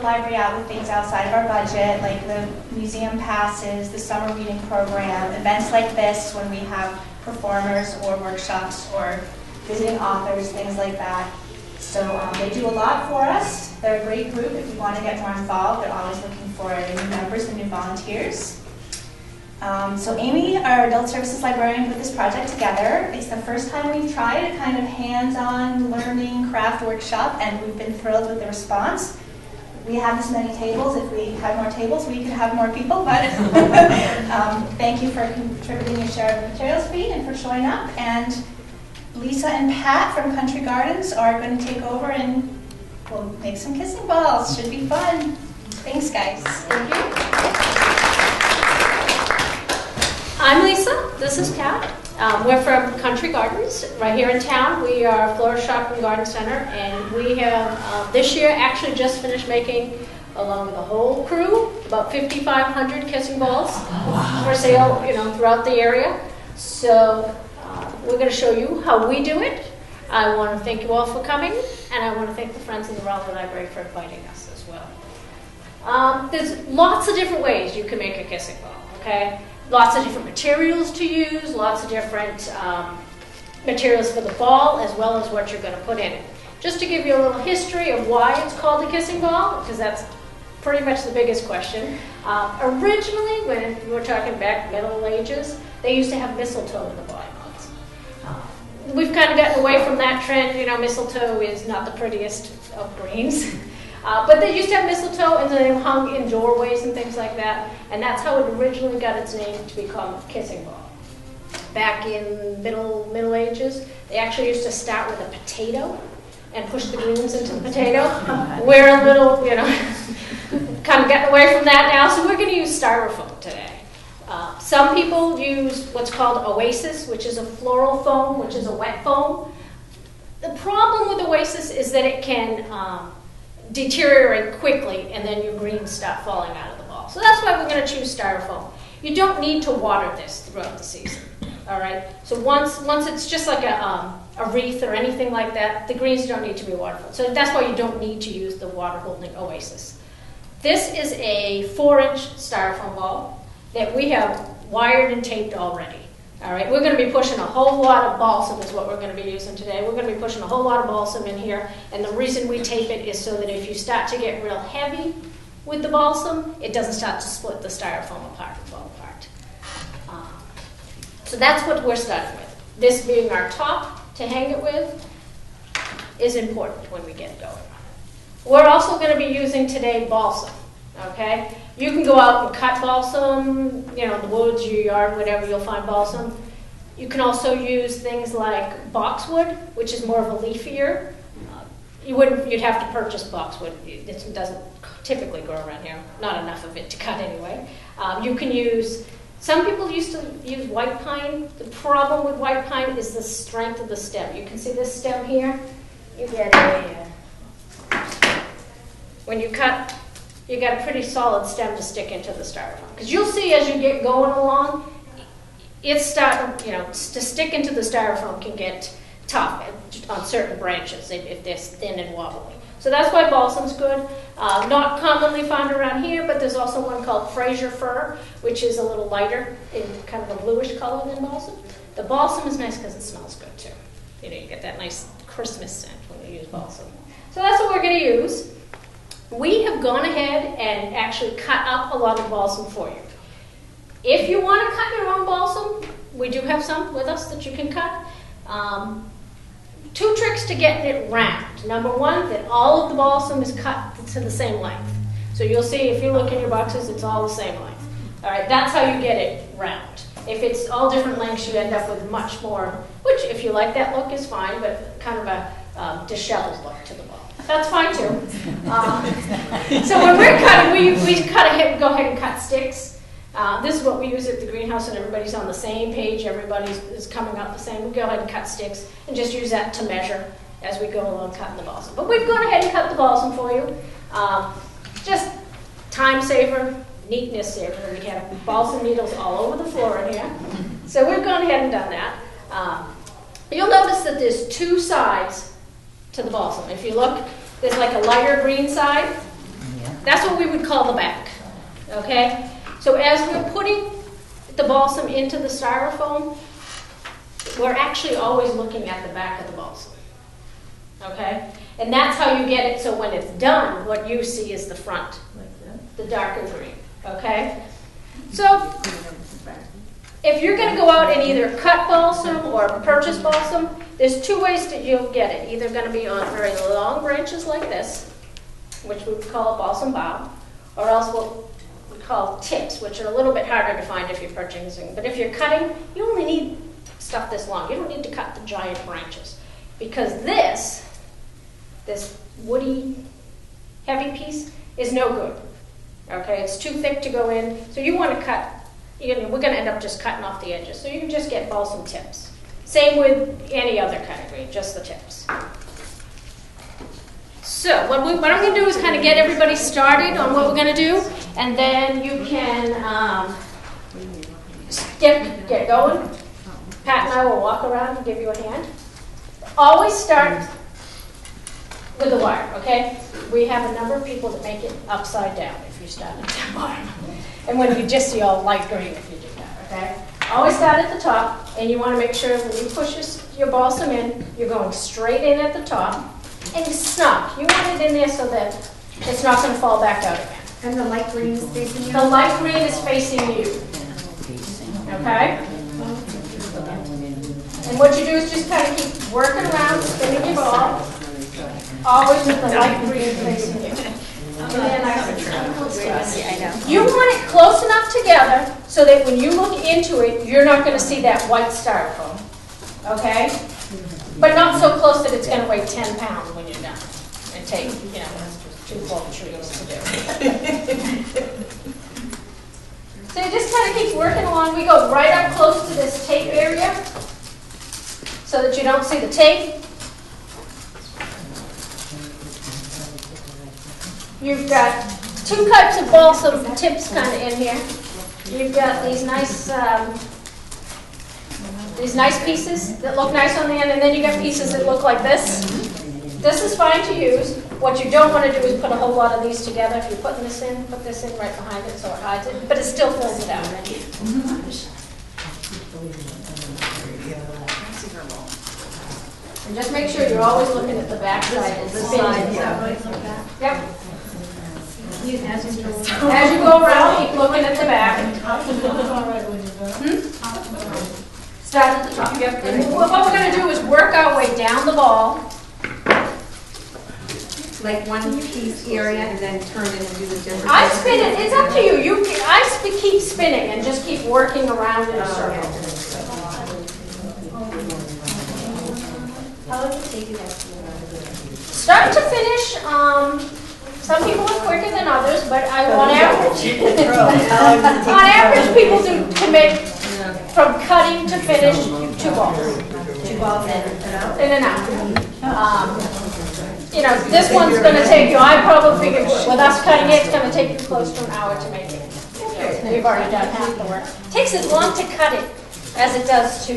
library out with things outside of our budget, like the museum passes, the summer reading program, events like this when we have performers or workshops or visiting authors, things like that. So they do a lot for us. They're a great group. If you want to get more involved, they're always looking for new members and new volunteers. So Amy, our adult services librarian, put this project together. It's the first time we've tried a kind of hands-on learning craft workshop, and we've been thrilled with the response. We have this many tables. If we had more tables, we could have more people, but thank you for contributing your share of the materials fee and for showing up. And Lisa and Pat from Country Gardens are going to take over and we'll make some kissing balls. Should be fun. Thanks, guys. Thank you. I'm Lisa. This is Pat. We're from Country Gardens right here in town. We are a florist shop and garden center, and we have this year actually just finished making, along with the whole crew, about 5,500 kissing balls for sale, throughout the area. So we're going to show you how we do it. I want to thank you all for coming, and I want to thank the Friends of the Raleigh Library for inviting us as well. There's lots of different ways you can make a kissing ball, okay? Lots of different materials to use, lots of different materials for the ball, as well as what you're going to put in it. Just to give you a little history of why it's called a kissing ball, because that's pretty much the biggest question. Originally, when we're talking back Middle Ages, they used to have mistletoe in the ball. We've kind of gotten away from that trend. Mistletoe is not the prettiest of greens. But they used to have mistletoe, and they hung in doorways and things like that. And that's how it originally got its name to be called a kissing ball. Back in Middle Ages, they actually used to start with a potato and push the greens into the potato. We're a little, kind of getting away from that now, so we're going to use styrofoam today. Some people use what's called Oasis, which is a floral foam, which is a wet foam. The problem with Oasis is that it can deteriorate quickly, and then your greens start falling out of the ball. So that's why we're going to choose styrofoam. You don't need to water this throughout the season. All right. So once it's just like a wreath or anything like that, the greens don't need to be waterful. So that's why you don't need to use the water-holding Oasis. This is a 4-inch styrofoam ball that we have wired and taped already. All right, we're going to be pushing a whole lot of balsam is what we're going to be using today. We're going to be pushing a whole lot of balsam in here, and the reason we tape it is so that if you start to get real heavy with the balsam, it doesn't start to split the styrofoam apart and fall apart. So that's what we're starting with. This being our top to hang it with is important when we get going. We're also going to be using today balsam, okay? You can go out and cut balsam, in the woods, your yard, whatever, you'll find balsam. You can also use things like boxwood, which is more of a leafier. You'd have to purchase boxwood. It doesn't typically grow around here, not enough of it to cut anyway. You can use, some people used to use white pine. The problem with white pine is the strength of the stem. You can see this stem here. You get when you cut, you got a pretty solid stem to stick into the styrofoam. Because you'll see as you get going along, it's starting, to stick into the styrofoam can get tough on certain branches if they're thin and wobbly. So that's why balsam's good. Not commonly found around here, but there's also one called Fraser fir, which is a little lighter in kind of a bluish color than balsam. The balsam is nice because it smells good too. You get that nice Christmas scent when you use balsam. So that's what we're going to use. We have gone ahead and actually cut up a lot of balsam for you. If you want to cut your own balsam, we do have some with us that you can cut. 2 tricks to getting it round. Number 1, that all of the balsam is cut to the same length. So you'll see if you look in your boxes, it's all the same length. All right, that's how you get it round. If it's all different lengths, you end up with much more, which if you like that look is fine, but kind of a disheveled look to the ball. That's fine too. So when we're cutting, we go ahead and cut sticks. This is what we use at the greenhouse, and everybody's on the same page. Everybody is coming out the same. We go ahead and cut sticks and just use that to measure as we go along cutting the balsam. But we've gone ahead and cut the balsam for you. Just time saver, neatness saver. We have balsam needles all over the floor in here. So we've gone ahead and done that. You'll notice that there's 2 sides to the balsam. If you look, there's like a lighter green side That's what we would call the back, okay? So as we're putting the balsam into the styrofoam, we're actually always looking at the back of the balsam, okay? And that's how you get it, so when it's done, what you see is the front, the darker green, okay? So if you're going to go out and either cut balsam or purchase balsam, there's two ways that you'll get it. Either going to be on very long branches like this, which we would call a balsam bough, or else what we call tips, which are a little bit harder to find if you're purchasing. But if you're cutting, you only need stuff this long. You don't need to cut the giant branches, because this woody, heavy piece is no good. Okay, it's too thick to go in, so you want to cut. We're going to end up just cutting off the edges, so you can just get balsam tips. Same with any other category, just the tips. So what I'm going to do is kind of get everybody started on what we're going to do, and then you can get going. Pat and I will walk around and give you a hand. Always start with the wire, okay? We have a number of people that make it upside down if you start at the bottom. And when you just see all light green if you do that, okay? Always start at the top, and you want to make sure when you push your balsam in, you're going straight in at the top, and snug. You want it in there so that it's not going to fall back out again. And the light green is facing you? The light green is facing you, okay? And what you do is just kind of keep working around, spinning your ball, always with the light green facing you. And then you want it close enough together so that when you look into it, you're not going to see that white styrofoam, okay? But not so close that it's going to weigh 10 pounds when you're done and take, 2 full trees to do. So you just kind of keep working along. We go right up close to this tape area so that you don't see the tape. You've got 2 types of balsam tips kind of in here. You've got these nice pieces that look nice on the end, and then you got pieces that look like this. This is fine to use. What you don't want to do is put a whole lot of these together. If you're putting this in, put this in right behind it so it hides it, but it still fills it out. And just make sure you're always looking at the back side and spinning. Yep. As you go around, keep looking at the back. Start at the top. Yep. And what we're going to do is work our way down the ball. Like one piece area and then turn it and do the different. I spin it. It's up to you. Keep spinning and just keep working around in a circle. How long does it take you to Start to finish. Some people are quicker than others, but on average, people can make from cutting to finish 2 balls. 2 balls In and out. This one's going to take you, I probably figured with us cutting it, it's going to take you close to an hour to make it. We've already done half the work. It takes as long to cut it as it does to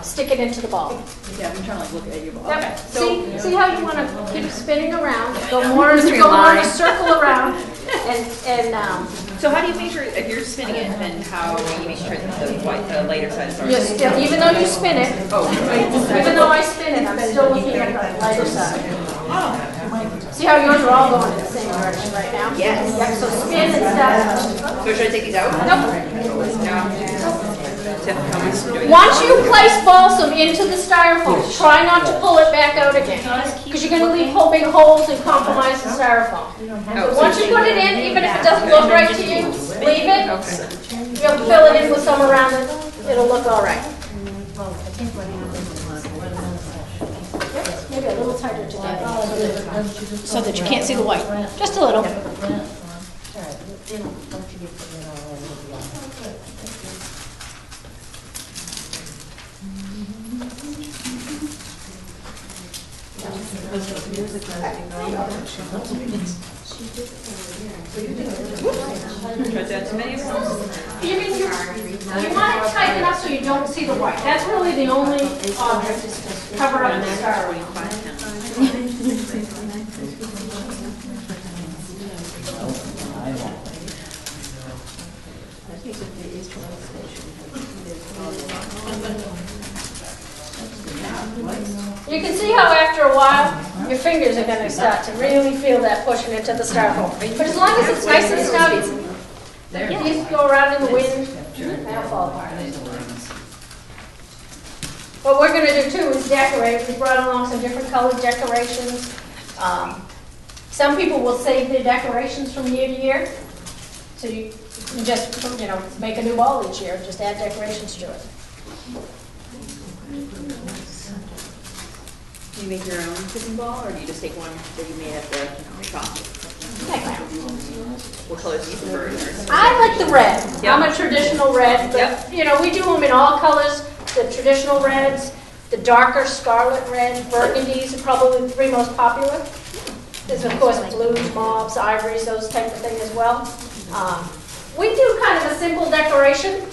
stick it into the ball. Yeah, I'm trying to look at your ball. Okay. See how you want to keep spinning around, go more in a circle around, and So how do you make sure, if you're spinning it, then how do you make sure that the lighter side is you're still, even though you spin it, even though I spin it, I'm still looking at the lighter side. See how yours are all going in the same direction right now? Yes. Yep, so spin and stuff. So should I take these out? Nope. No. Once you place balsam into the styrofoam, try not to pull it back out again, because you're going to leave whole big holes and compromise the styrofoam. So once you put it in, even if it doesn't look right to you, leave it. You'll fill it in with some around it. It'll look all right. Maybe a little tighter together, so that you can't see the white. Just a little. You want it tight enough so you don't see the white. That's really the only object is to cover up the styrofoam. You can see how after a while, your fingers are gonna start to really feel that pushing into the styrofoam. But as long as it's nice and snug, these go around in the wind, they'll fall apart. What we're gonna do too is decorate. We brought along some different colored decorations. Some people will save their decorations from year to year. So you just, make a new ball each year, just add decorations to it. Do you make your own cooking ball, or do you just take one that you made at the shop? What colors do you prefer? I like the red. Yep. I'm a traditional red, but we do them in all colors. The traditional reds, the darker scarlet red, burgundies are probably the three most popular. There's of course blues, mauves, ivories, those type of thing as well. We do kind of a simple decoration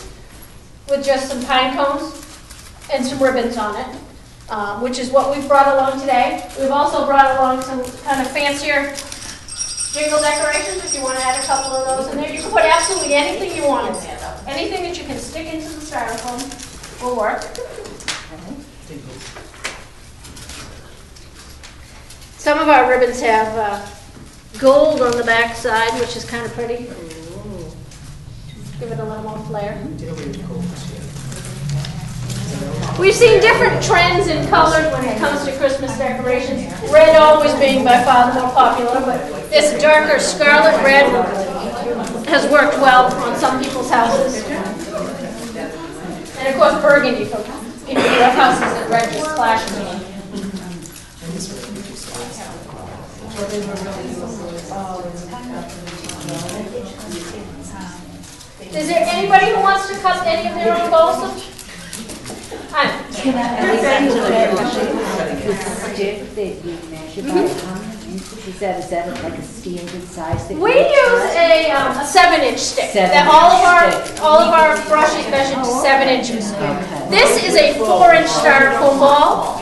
with just some pine cones and some ribbons on it. Which is what we've brought along today. We've also brought along some kind of fancier jingle decorations. If you want to add a couple of those in there, you can put absolutely anything you want in there, though. Anything that you can stick into the styrofoam will work. Some of our ribbons have gold on the back side, which is kind of pretty. Give it a little more flair. We've seen different trends in colors when it comes to Christmas decorations. Red always being by far the more popular, but this darker scarlet red has worked well on some people's houses. And of course burgundy for people who have houses that red just clashes with. Is there anybody who wants to cut any of their own balsam? Can I the stick that you measure by how many inches? Is that like a standard size? That We use a 7-inch stick. That all of our brushes measure to 7 inches. Okay. This is a 4-inch styrofoam ball.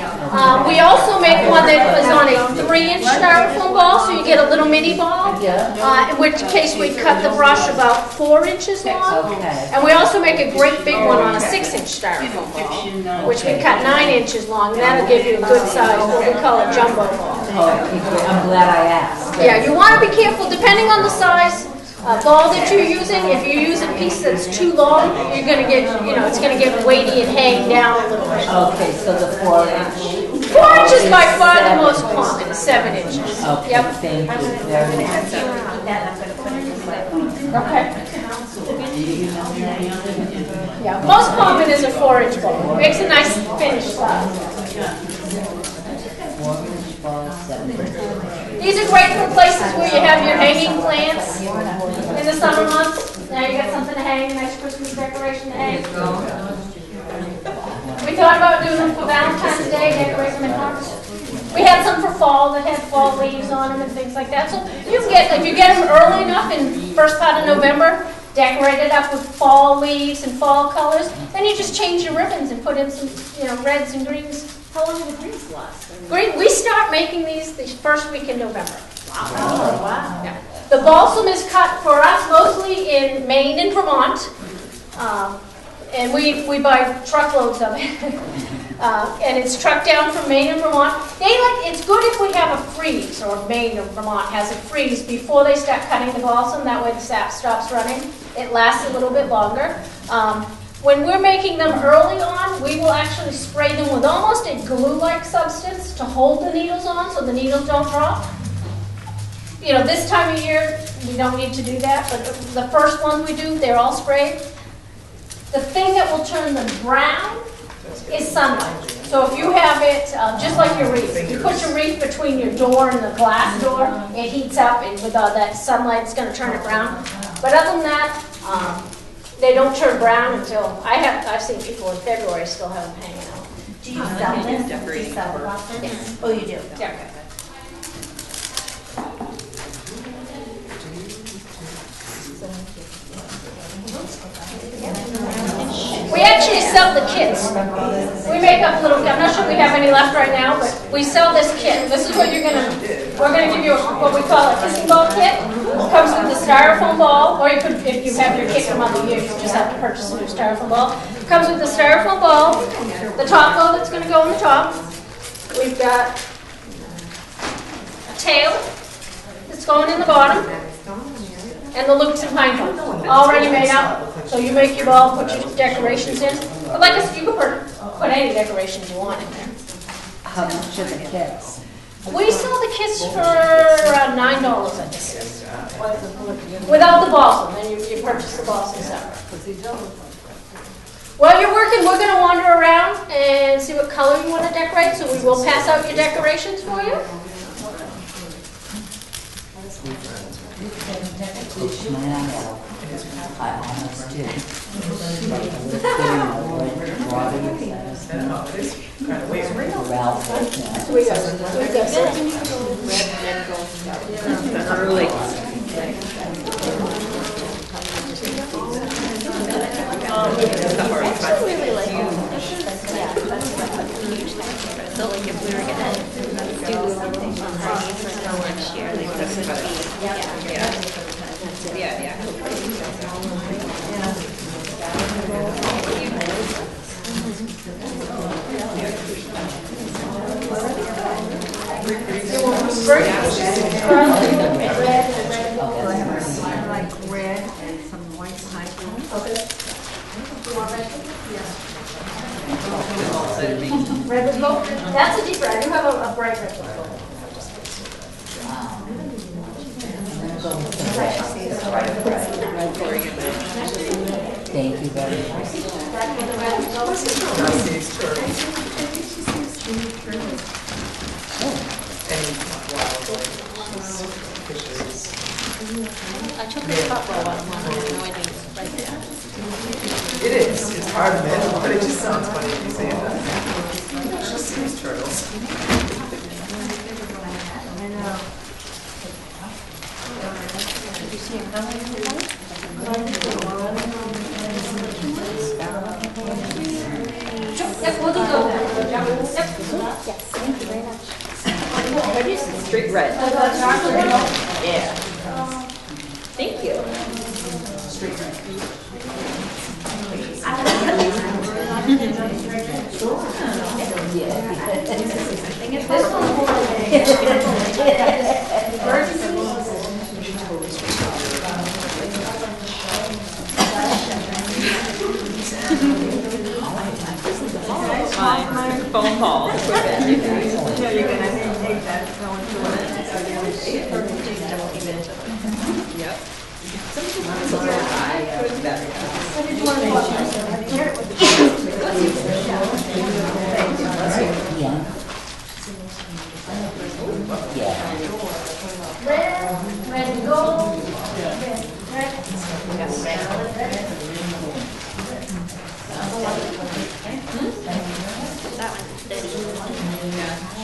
We also make one that is on a 3-inch styrofoam ball, so you get a little mini ball. In which case we cut the brush about 4 inches long. Okay. And we also make a great big one on a 6-inch styrofoam ball, which we cut 9 inches long. And that'll give you a good size, what we call a jumbo ball. I'm glad I asked. Yeah, you want to be careful, depending on the size ball that you're using. If you use a piece that's too long, you're going to get, it's going to get weighty and hang down a little bit. Okay, so the 4-inch. 4 inches by far the most common, 7 inches. Okay, Yep. thank you very much. Okay. Yeah, most common is a 4-inch ball. Makes a nice finished size. 4-inch ball, 7-inch. These are great for places where you have your hanging plants in the summer months. Now you got something to hang, a nice Christmas decoration to hang. We thought about doing them for Valentine's Day, decorate them in hearts. We had some for fall that had fall leaves on them and things like that. So you can get, if you get them early enough in first part of November, decorate it up with fall leaves and fall colors. Then you just change your ribbons and put in some, reds and greens. How long do the greens last? Green, we start making these the first week in November. Wow. Oh, wow. Yeah. The balsam is cut for us mostly in Maine and Vermont. And we buy truckloads of it. And it's trucked down from Maine and Vermont. It's good if we have a freeze, or Maine or Vermont has a freeze before they start cutting the balsam. That way the sap stops running. It lasts a little bit longer. When we're making them early on, we will actually spray them with almost a glue-like substance to hold the needles on so the needles don't drop. This time of year, we don't need to do that, but the first ones we do, they're all sprayed. The thing that will turn them brown is sunlight. So if you have it, just like your wreath, you put your wreath between your door and the glass door, it heats up, and with all that sunlight, it's going to turn it brown. But other than that, they don't turn brown until, I've seen people in February still have them hanging out. Do you sell this? Do you sell the boxes? Yes. Oh, you do? Yeah. We actually sell the kits. We make up little, I'm not sure we have any left right now, but we sell this kit. This is what we're gonna give you what we call a kissing ball kit. It comes with the styrofoam ball, or you could, if you have your kit from other years, you just have to purchase a new styrofoam ball. It comes with the styrofoam ball, the top load that's gonna go on the top, we've got a tail that's going in the bottom, and the loops and pine cones, already made out. So you make your ball, put your decorations in. But like I said, you can put any decorations you want in there. How much are the kits? We sell the kits for around $9, I think. Without the balsam, then you purchase the balsam separate. While you're working, we're going to wander around and see what color you want to decorate, so we will pass out your decorations for you. Push mine out. I almost did. Ralph. Early. So like if we were gonna do something for next year, like this would be, Yeah. Like red and some white pine cones. Red with gold? That's a deep red. I do have a bright red with gold. Thank you very I took a spot for a while, I have no idea, it's right there. It is. It's hard to manage, but it just sounds funny when you say it. It's just these turtles. I know. Did you see him coming? Yep, we'll do those. Yep. Thank you very much. Straight red. Yeah. Thank you. Phone call. Yeah, you're gonna take that, going to Yep. Yeah. Yeah. Red and gold. That one's steady.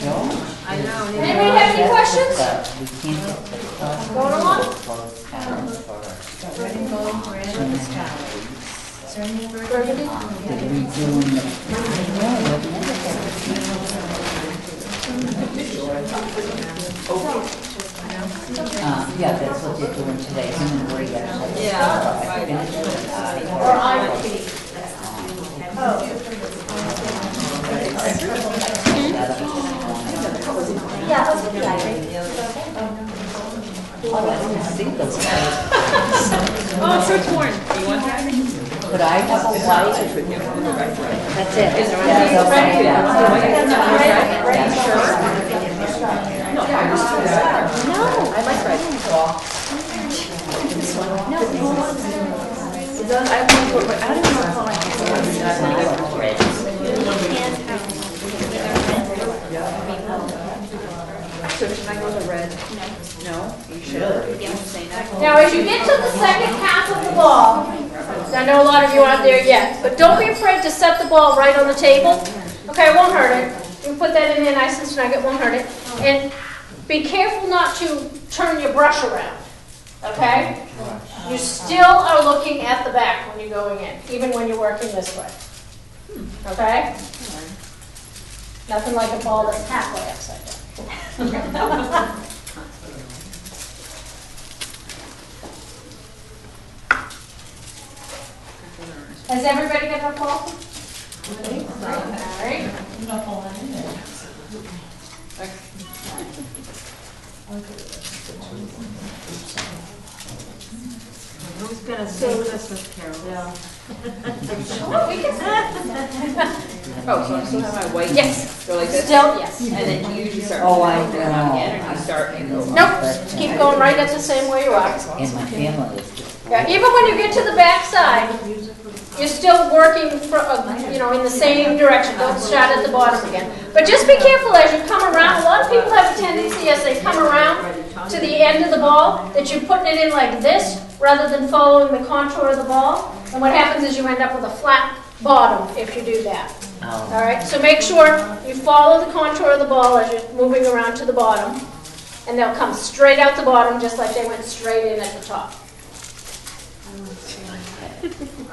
Sure. I know. Anybody have any questions? But we can't get the cost Going along? closed down for Red and gold, red and the sky. Burgundy? They're redoing yeah, that's what they're doing today. Him and Maria actually. Or ivory? Yeah, those would be ivory. Oh, I didn't see those guys. Oh, so torn. You want that? Could I have a white? That's it. Is there one? Yeah, they'll find it out. No. I like red. No. I don't know how I So should I go to red? No? You should. Now, as you get to the second half of the ball, I know a lot of you aren't there yet, but don't be afraid to set the ball right on the table. Okay, it won't hurt it. You can put that in there nice and snug, it won't hurt it. And be careful not to turn your brush around, okay? You still are looking at the back when you're going in, even when you're working this way. Okay? Nothing like a ball that's halfway upside down. Has everybody got their ball? All right. gonna sing Christmas carols. Yeah. Oh, so I still have my white? Yes. Go like this? Still, yes. And then do you usually start Oh, I moving around know. again, or do you start and go? Nope, keep going right at the same way you are. And my family is just. Yeah, even when you get to the back side, you're still working for, in the same direction. Don't start at the bottom again. But just be careful as you come around. A lot of people have a tendency as they come around to the end of the ball that you're putting it in like this rather than following the contour of the ball. And what happens is you end up with a flat bottom if you do that. All right, so make sure you follow the contour of the ball as you're moving around to the bottom. And they'll come straight out the bottom just like they went straight in at the top.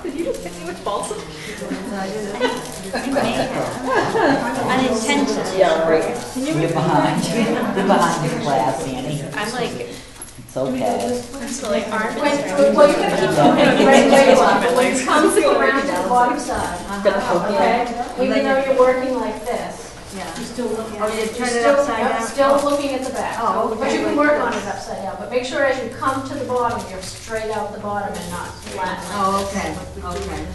Did you just hit me with balsam? Unintentionally. Yeah, right. You're behind. You're behind the class, Annie. I'm like, It's okay. I'm still like arms. Well, you can keep moving right where you are, but when it comes around to the bottom side, okay, even though you're working like this, Yeah. oh, you turn it upside down? Still looking at the back. Oh, okay. But you can work on it upside down. But make sure as you come to the bottom, you're straight out the bottom and not flat. Oh, okay, okay.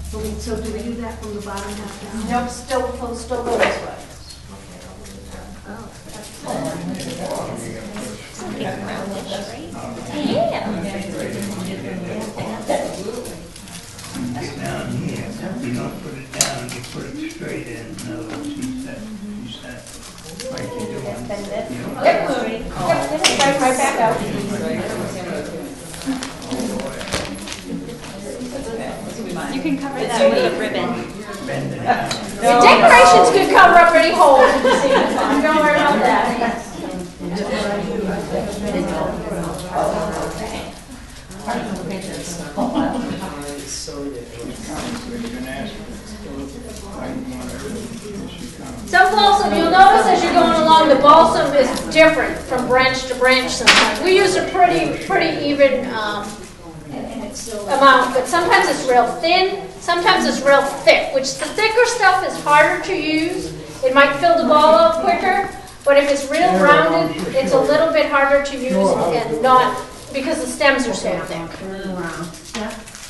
So do we do that from the bottom half down? Nope, still go this way. Down here, you don't put it down, you put it straight in. In other words, you set like you're doing. Bend it. Yep, right back out. You can cover that with a ribbon. The decorations could cover up any holes in the ceiling. Don't worry about that. Some balsam, you'll notice as you're going along, the balsam is different from branch to branch sometimes. We use a pretty even amount, but sometimes it's real thin, sometimes it's real thick, which the thicker stuff is harder to use. It might fill the ball up quicker, but if it's real rounded, it's a little bit harder to use and not, because the stems are so thick.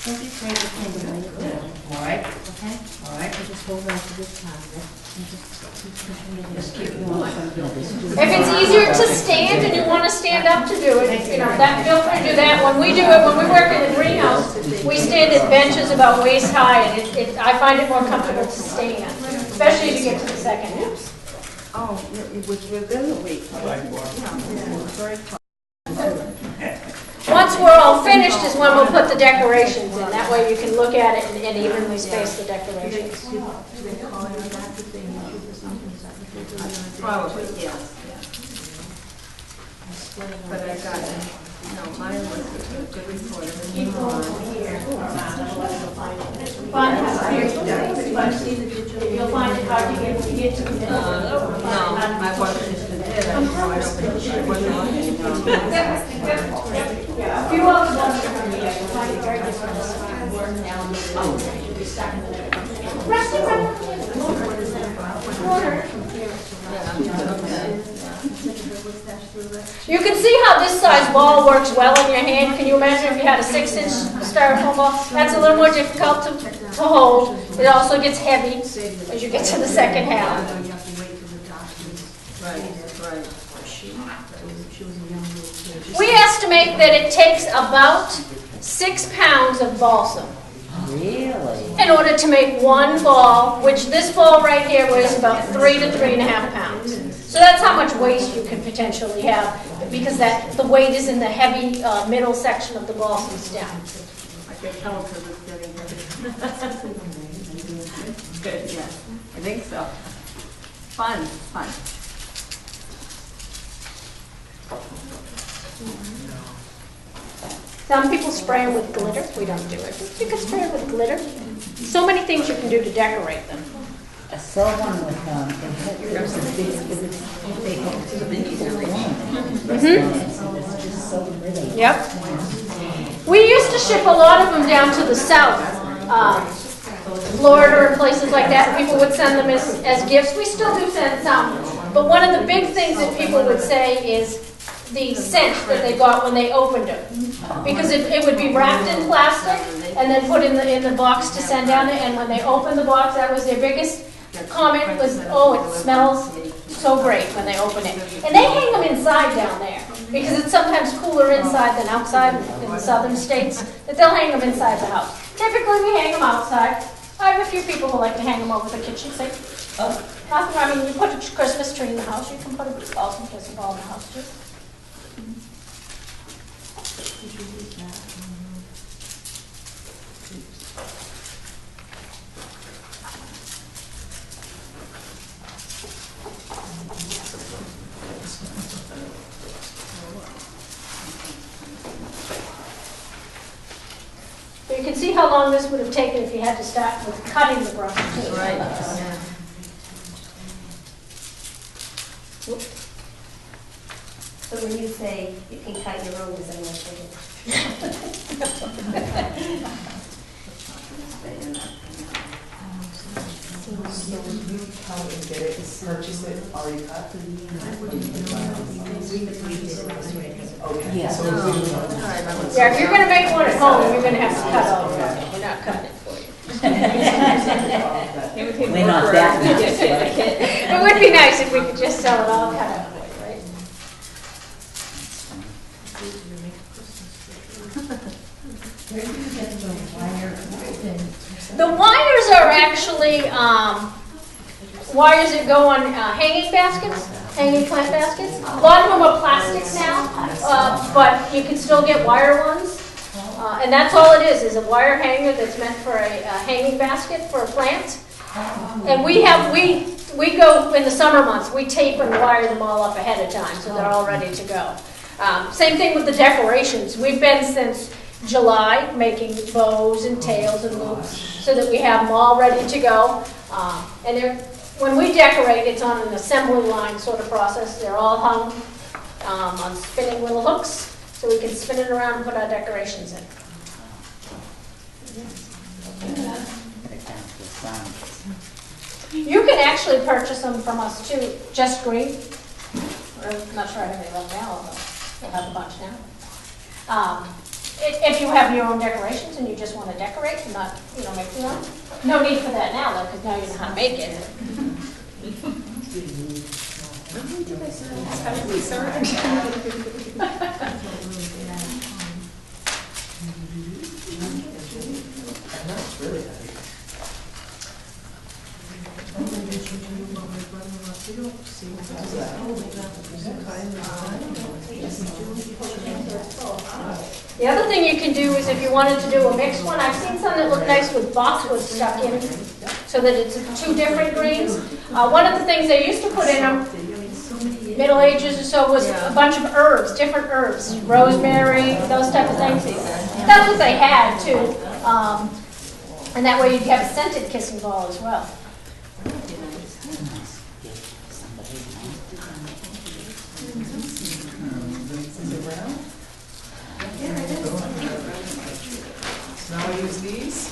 Don't be afraid to take it right there. All right? Okay? All right, so just hold on to this part of it. And just keep going. If it's easier to stand and you want to stand up to do it, that feel free to do that. When we do it, when we work in the greenhouse, we stand at benches about waist high, and I find it more comfortable to stand, especially as you get to the second half. Oh, it was within the week. Once we're all finished is when we'll put the decorations in. That way you can look at it and evenly space the decorations. Probably, yeah. But I got it. No, mine was a good report. You'll find it hard to get when you get to the middle. No, I wasn't did. I wasn't looking. A few other ones are going to be, you'll find it very different. Resting You can see how this size ball works well in your hand. Can you imagine if you had a 6-inch styrofoam ball? That's a little more difficult to hold. It also gets heavy as you get to the second half. We estimate that it takes about 6 pounds of balsam Really? in order to make one ball, which this ball right here weighs about 3 to 3.5 pounds. So that's how much waste you could potentially have, because the weight is in the heavy middle section of the balsam stem. I can tell because it's getting heavy. Good, yeah. I think so. Fun, fun. Some people spray them with glitter. We don't do it. You can spray it with glitter. So many things you can do to decorate them. I saw one with, it's just so pretty. Yep. We used to ship a lot of them down to the south, Florida and places like that. People would send them as gifts. We still do send some. But one of the big things that people would say is, the scent that they got when they opened them. Because it would be wrapped in plastic and then put in the box to send down there, and when they opened the box, that was their biggest comment was, oh, it smells so great when they open it. And they hang them inside down there, because it's sometimes cooler inside than outside in the southern states, that they'll hang them inside the house. Typically, we hang them outside. I have a few people who like to hang them over the kitchen sink. Nothing, I mean, you put a Christmas tree in the house, you can put a awesome Christmas ball in the house too. You can see how long this would have taken if you had to start with cutting the brush too. Right, yeah. So when you say you can cut your own design, So when you come and get it, purchase it already cut? Okay. Yeah. So we don't know. Yeah, if you're gonna make one at home, you're gonna have to cut all of it. We're not cutting it for you. We're not that nice. It would be nice if we could just sell it all cut out for you, right? The wires are actually wires that go on hanging baskets, hanging plant baskets. A lot of them are plastics now, but you can still get wire ones. And that's all it is a wire hanger that's meant for a hanging basket for a plant. And we go in the summer months, we tape and wire them all up ahead of time so they're all ready to go. Same thing with the decorations. We've been since July making bows and tails and loops so that we have them all ready to go. And when we decorate, it's on an assembly line sort of process. They're all hung on spinning little hooks so we can spin it around and put our decorations in. You can actually purchase them from us too, just green. I'm not sure I have any left now, although we'll have a bunch now. If you have your own decorations and you just want to decorate and not, make your own. No need for that now, though, because now you know how to make it. That's really heavy. The other thing you can do is if you wanted to do a mixed one, I've seen some that look nice with boxwood stuck in so that it's two different greens. One of the things they used to put in them, Middle Ages or so, was a bunch of herbs, different herbs, rosemary, those type of things. That's what they had too. And that way you'd have a scented kissing ball as well. Now I use these.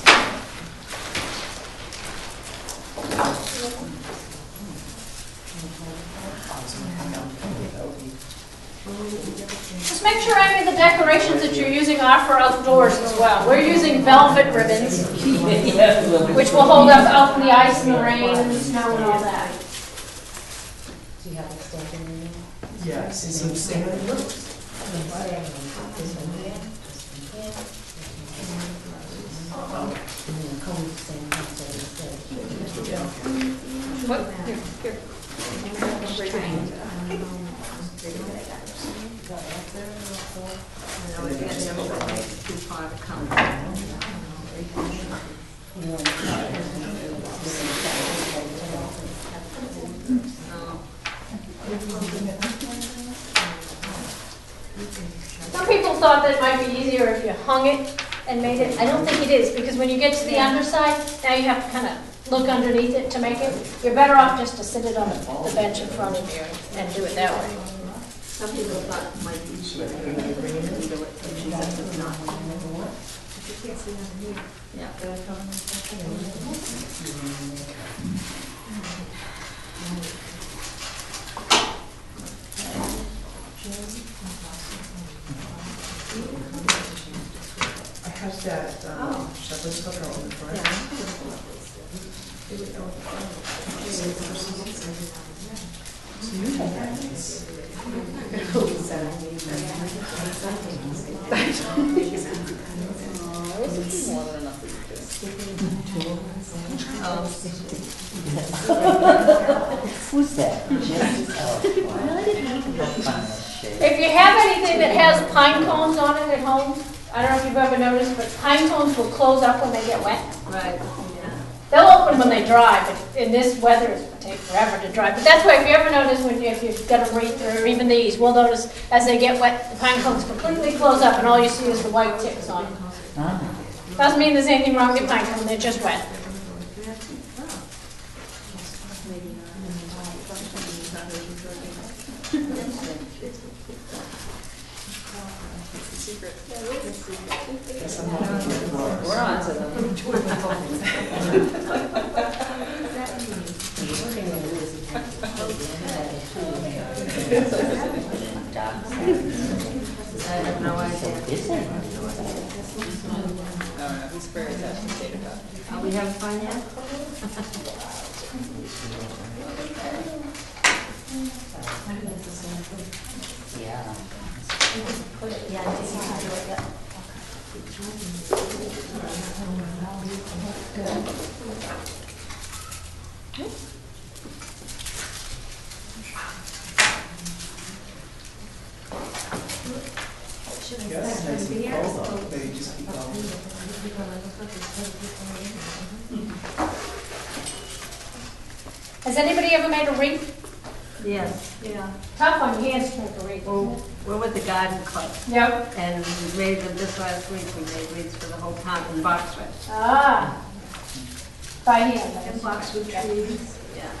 Just make sure any of the decorations that you're using are for outdoors as well. We're using velvet ribbons, which will hold up out in the ice and the rain and the snow and all that. Do you have extension in there? Yes, it's some standard looks. What? Here. Some people thought that it might be easier if you hung it and made it. I don't think it is, because when you get to the underside, now you have to kind of look underneath it to make it. You're better off just to sit it on the bench in front of you and do it that way. Some people thought it might be easier to do it, but she says it's not. You can't see underneath. Yeah. Who's that? If you have anything that has pine cones on it at home, I don't know if you've ever noticed, but pine cones will close up when they get wet. Right, yeah. They'll open when they dry, but in this weather, it will take forever to dry. But that's why if you ever notice if you've got a wreath or even these, we'll notice as they get wet, the pine cones completely close up and all you see is the white tips on it. Doesn't mean there's anything wrong with pine cone, they're just wet. We're on to them. I have no idea. No, he's very attached to data. Are we having fun yet? Yeah. Yes, nice and cold though. They just keep going. Has anybody ever made a wreath? Yes. Yeah. Tough on your hands to make a wreath. Well, we're with the garden club, Yep. and we made them this last week. We made wreaths for the whole town in Boxford. Ah. By hand. And boxwood trees. Yeah.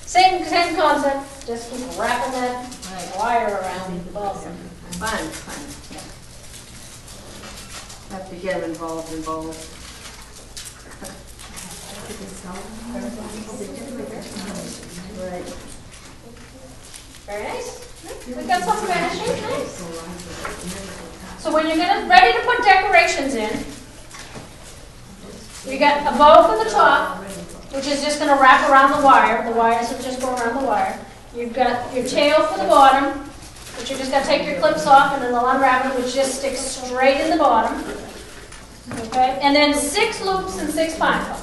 Same concept, just keep wrapping that Right. wire around the balsam. Fun, yeah. Have to get involved in both. Right. Very nice. We got some finishing, nice. So when you're ready to put decorations in, you got a bow for the top, which is just gonna wrap around the wire. The wires will just go around the wire. You've got your tail for the bottom, which you just gotta take your clips off and then they'll unravel it, which just sticks straight in the bottom. Okay, and then 6 loops and 6 pine cones.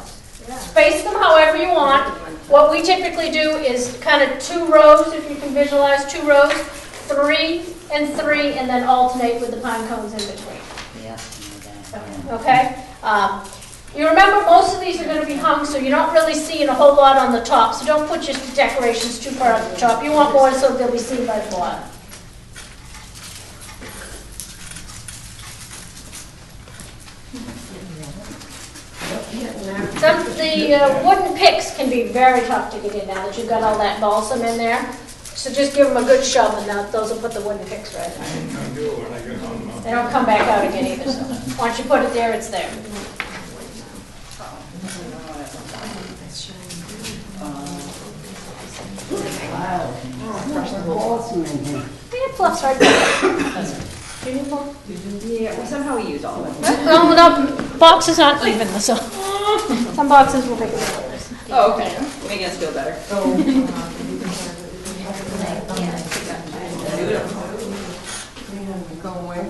Space them however you want. What we typically do is kind of 2 rows, if you can visualize 2 rows, 3 and 3, and then alternate with the pine cones in between. Yeah. Okay? You remember most of these are going to be hung, so you don't really see a whole lot on the top. So don't put your decorations too far on the top. You want more so they'll be seen by the bottom. The wooden picks can be very tough to get in now that you've got all that balsam in there. So just give them a good shove and those will put the wooden picks right in. They don't come back out again either. So once you put it there, it's there. Wow. Balsam in here. Yeah, fluff's right there. Do you need more? Yeah, well, somehow we use all of them. No, boxes aren't even, so some boxes will make it worse. Oh, okay. Making us feel better. Go away.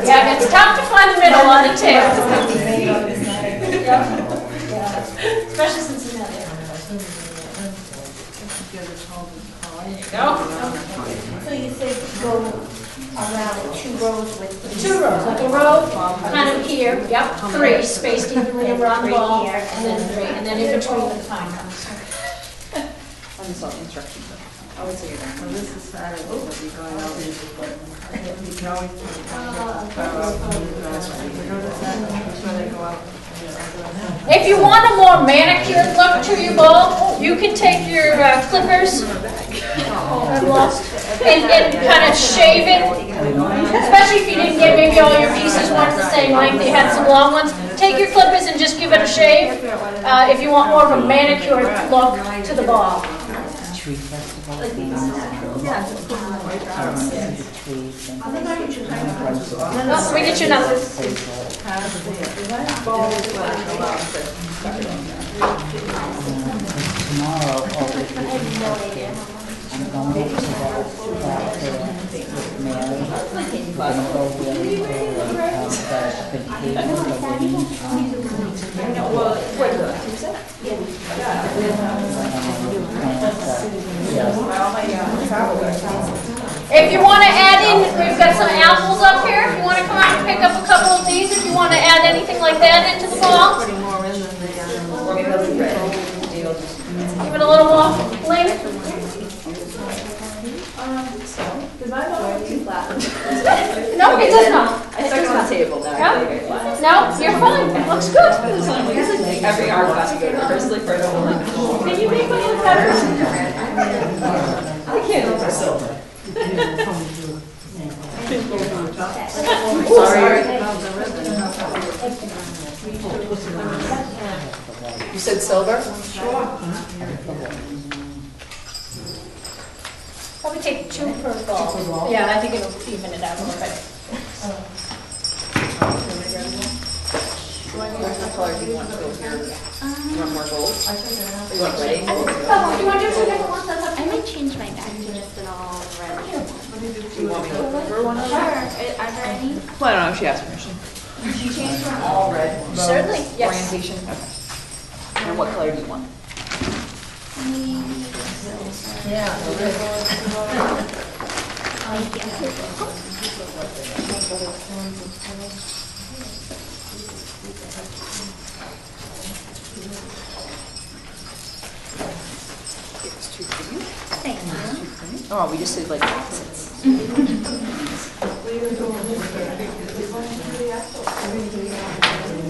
Yeah, it's tough to find the middle on the tail. Especially since it's not there. There you go. So you said go around 2 rows with. 2 rows, like a row, kind of here, yep, 3 spaced evenly around the ball, and then 3, and then in between the pine cones. On the salt instructions. I would say you're So done. this is Saturday, we'll be going out. You can always. If you want a more manicured look to your bowl, you can take your clippers and kind of shave it, especially if you didn't get maybe all your pieces weren't the same length, you had some long ones. Take your clippers and just give it a shave if you want more of a manicured look to the ball. Tree festival. Yeah, just put them away. trees and. No, we get your numbers. Tomorrow, oh, with I'm going up to that with Mary. We're gonna go really the vacation, the If you want to add in, we've got some apples up here. If you want to come out and pick up a couple of these, if you want to add anything like that into the ball. Give it a little more fling. No, it does not. I stuck it on the table now. Yeah? No, you're fine. It looks good. Every art class you go to, firstly, first one. Can you make one better? I can't do silver. Sorry. You said silver? Probably take 2 per ball. Yeah, I think it'll even it out a little bit. What color do you want to go here? You want more gold? You want red? Oh, do you want to do some different ones? That's I okay. might change my bag to just an all red. Do you want me to look for one of them? Sure. Are there any? Well, I don't know if she asked permission. She changed from all red. Certainly, yes. Orientation? Okay. And what color do you want? Thank you. Oh, we just did like opposites.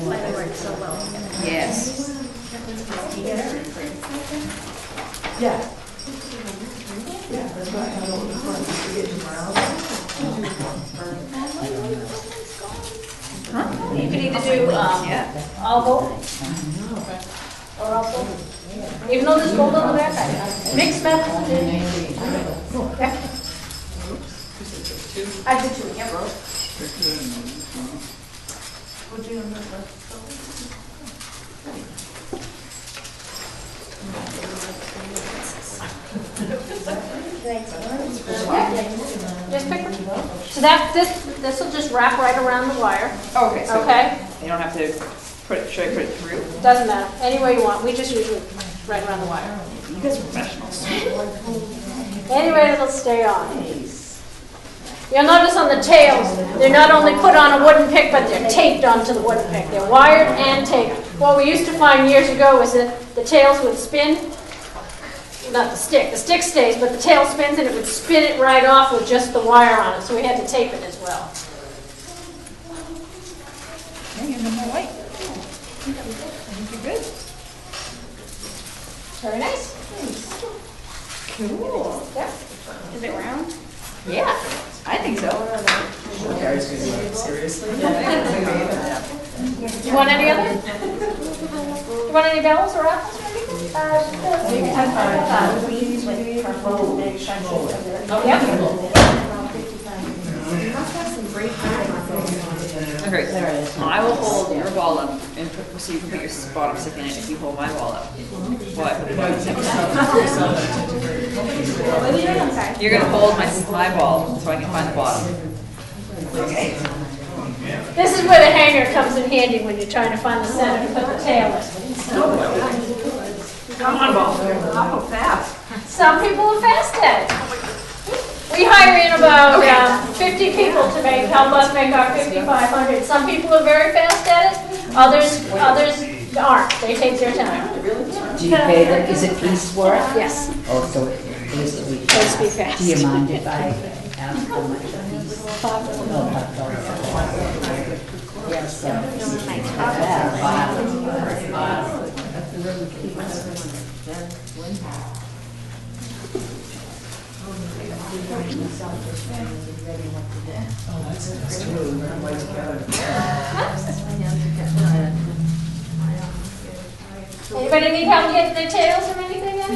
Why they work so well together. Yes. Yeah. You could either do all gold or all gold. Even though there's gold on the back, mixed metals. Yeah. I did 2, yeah. Just pick one. So this will just wrap right around the wire. Okay, so Okay? you don't have to put it, should I put it through? Doesn't matter. Any way you want. We just usually right around the wire. You guys are professionals. Any way it'll stay on. You'll notice on the tails, they're not only put on a wooden pick, but they're taped onto the wooden pick. They're wired and taped. What we used to find years ago was that the tails would spin. Not the stick. The stick stays, but the tail spins and it would spin it right off with just the wire on it. So we had to tape it as well. Okay, you have no more white. I think you're good. Very nice. Cool. Yeah. Is it round? Yeah, I think so. Gary's gonna do it seriously? Do you want any other? Do you want any bells or apples or anything? Yep. Okay, I will hold your ball up and put, so you can put your bottom stick in it if you hold my ball up. While I put the bottom stick in. You're gonna hold my ball so I can find the bottom. Okay. This is where the hanger comes in handy when you're trying to find the center to put the tail in. Come on, ball. Awful fast. Some people are fast at it. We hire in about 50 people to help us make our 5,500. Some people are very fast at it. Others aren't. They take their time. Do you pay them, is it piecework? Yes. Oh, so it pays to be Pays to be fast. fast. Do you mind if I ask how much a piece? No, yes, Anybody need help getting their tails or anything in?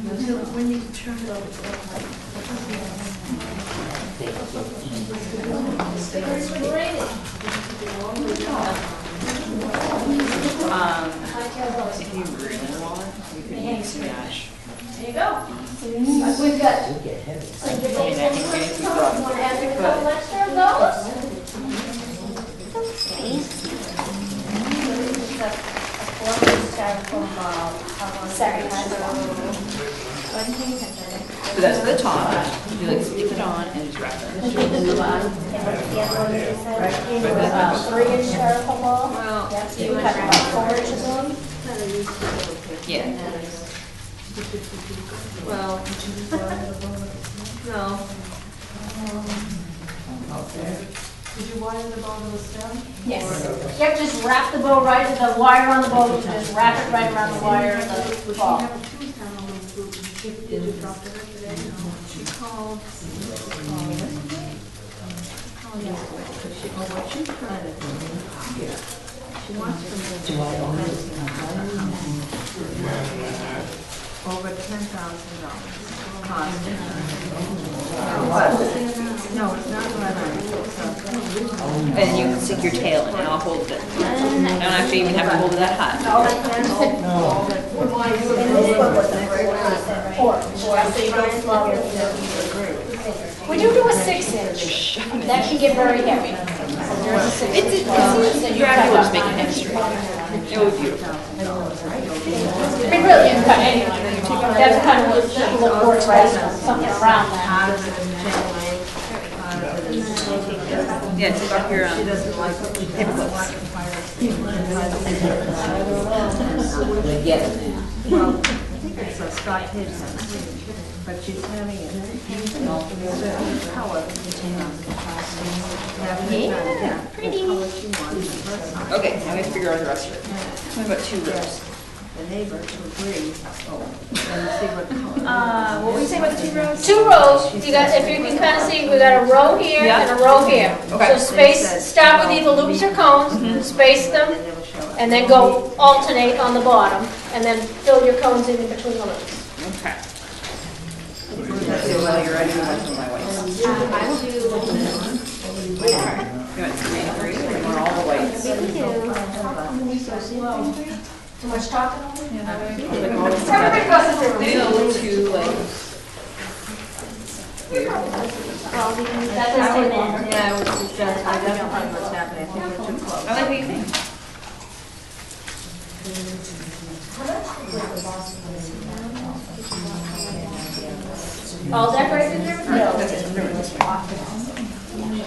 If you really want, you can use Smash. There you go. We've got. You get heavy. And I think maybe if we brought Want to add a it, couple extra of those? so that's the top. You like stick it on and just wrap it. 3-inch styrofoam ball. Well, Yep, you cut about 4 inches on. Yeah. well, no. Did you wire the ball to the stem? Yes. Yep, just wrap the bow right, the wire on the bow, you just wrap it right around the wire of the ball. Did you talk to her today? No. She called. What she's trying to do, she wants to Do I own it? over $10,000. Cost. No, it's not what I. And you can stick your tail in and I'll hold it. I don't actually even have to hold it that high. We do a 6-inch. That can get very heavy. There's a 6-inch. You're actually just making it extra. It would be beautiful. It really can cut anyway. That's kind of what the look works, right? Something around that. How does it generate? How does it? Yeah, take off your She doesn't like it. paper clips. We're getting there. Well, I think it's a Scott Hidson, but she's having it. Color. Yeah, pretty. Color she wants. Okay, now we have to figure out the rest of it. Tell me about 2 rows. The neighbor to agree. Oh, and see what color. What were you saying about the 2 rows? 2 rows, you got, if you can kind of see, we got a row here Yeah. and a row here. Okay. So space, start with either loops or cones, space them, and then go alternate on the bottom, and then fill your cones in between the loops. Okay. Let's see whether you're ready to watch my whites. I will do. You want 3 and 3 or all the whites? Too much talking on it? Everybody goes to their Maybe a little too like. That doesn't take long. Yeah, I would suggest, I don't know what's happening, I think we're too close. I like what you think. All decorated and everything? That's it. Remember this one.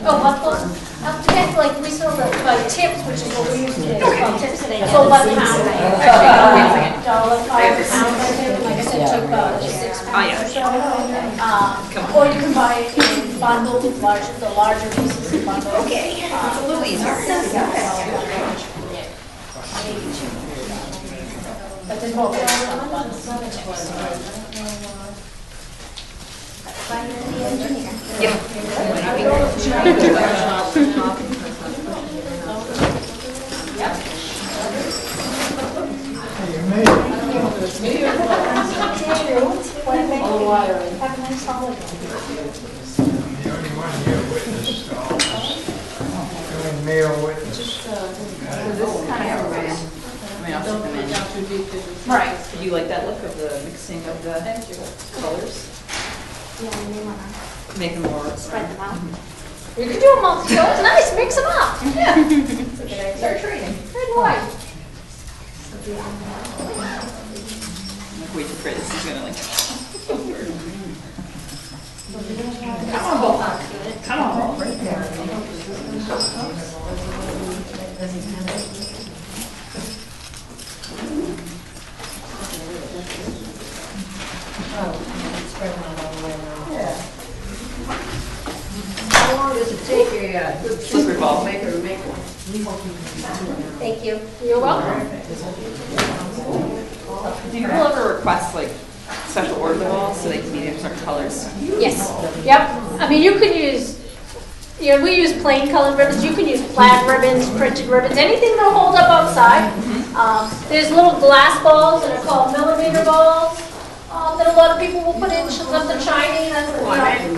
Oh, up close, up to get, like, we sell the tips, which is what we used to do, called tips, and they sold by the pound. Actually, $1, $5 a pound, I think, like I said, took about 6 Oh, pounds yeah. or so. Or you can buy it in bundles, the larger pieces in bundles. Okay, it's a little easier. But there's more bundles. Have a nice holiday. I'm the only one here witness, doing male witness. I mean, I'll put them in. Right. Do you like that look of the mixing of the colors? Make them more. Spread them out. You can do them all, so it's nice, mix them up. Yeah. Start trading. Red and white. I'm like, wait to pray this is gonna like. Come on, right there. How long does it take a good Slippery ball. maker to make one? Thank you. You're welcome. Do people ever request like special orders of balls so they can be in certain colors? Yes, yep. I mean, you could use, we use plain colored ribbons. You can use plaid ribbons, printed ribbons, anything that'll hold up outside. There's little glass balls that are called millimeter balls that a lot of people will put in something shiny.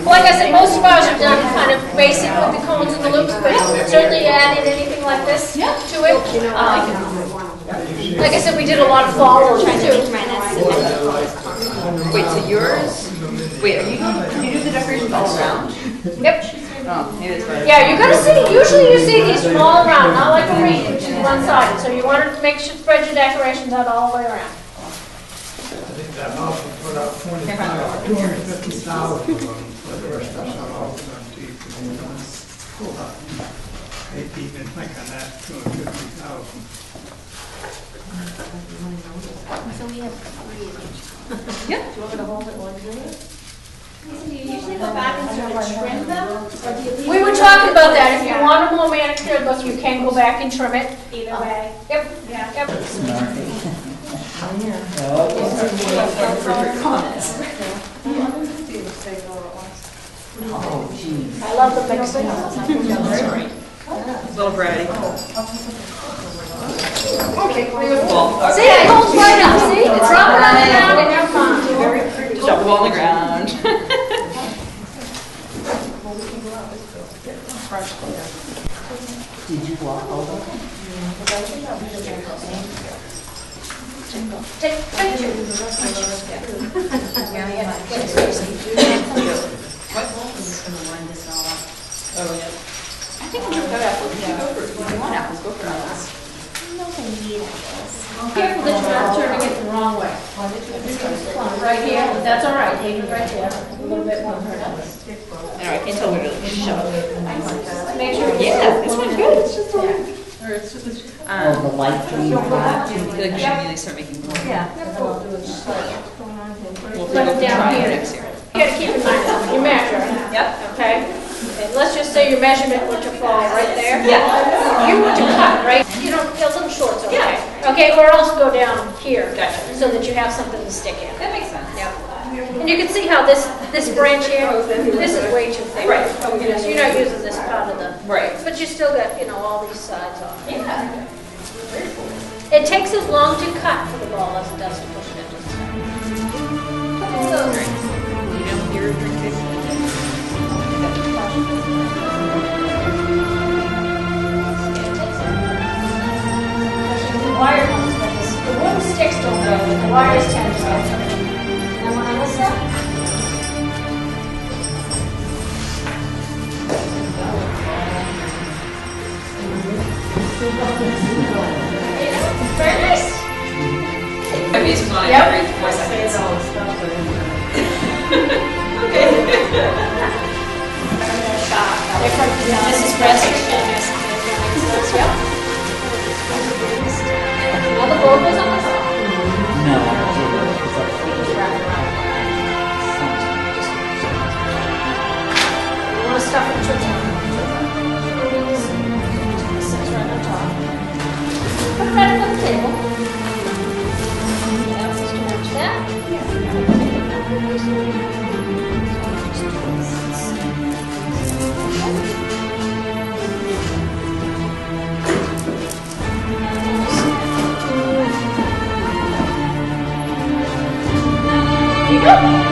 Like I said, most of ours are done kind of basic with the cones and the loops, but certainly added anything like this to it. Like I said, we did a lot of fall too. Wait, so yours, wait, are you, can you do the decorations all around? Yep. Oh, maybe it's better. Yeah, you're gonna see, usually you see these from all around, not like a wreath, which is one-sided. So you want to make sure, spread your decorations out all the way around. I think that house will put out 250,000 for the first house on TV. I didn't even think on that, 250,000. So we have 3 of each. Yeah. Do you want me to hold it one day? Do you usually go back and sort of trim them? Or do you leave We were them? talking about that. If you want a more manicured look, you can go back and trim it. Either way. Yep. Yeah. Yep. Perfect comments. Oh, geez. I love the mixing. Little variety. Okay. Well, See, it holds right up. See, it's dropping on the ground and you're fine. Drop them on the ground. Did you walk over? Take pictures. I think I'm gonna apples. You go for, if you want apples, go for apples. Careful that you're not turning it the wrong way. Right here, that's all right, take it right there. A little bit more hurt on this. I know, I can't tell where to shove. Make sure. Yeah, this one's good. It's just Oh, the light green part? I feel like we should immediately start making more. We'll Put it down try here. next year. You gotta keep in mind, you measure. Yep. Okay? And let's just say your measurement were to fall right there. Yeah. You were to cut, right? You know, a little short's okay. Yeah. Okay, or else go down here. Gotcha. So that you have something to stick in. That makes sense. Yep. And you can see how this branch here, this is way too thick. Right. So you're not using this part of the, Right. but you still got, you know, all these sides on. Yeah. It takes as long to cut for the ball as it does to push it into the center. You know, you're drinking. The wire ones, but the wooden sticks don't go, but the wires tend to go. And one on this side. Very nice. I mean, it's on Yep. every 4 seconds. This is breast. Yep. Now the board goes on the top. No, I didn't, because I figured You want to stuff it to the sits right on top. Put it right on the table. That's just to match that. There you go.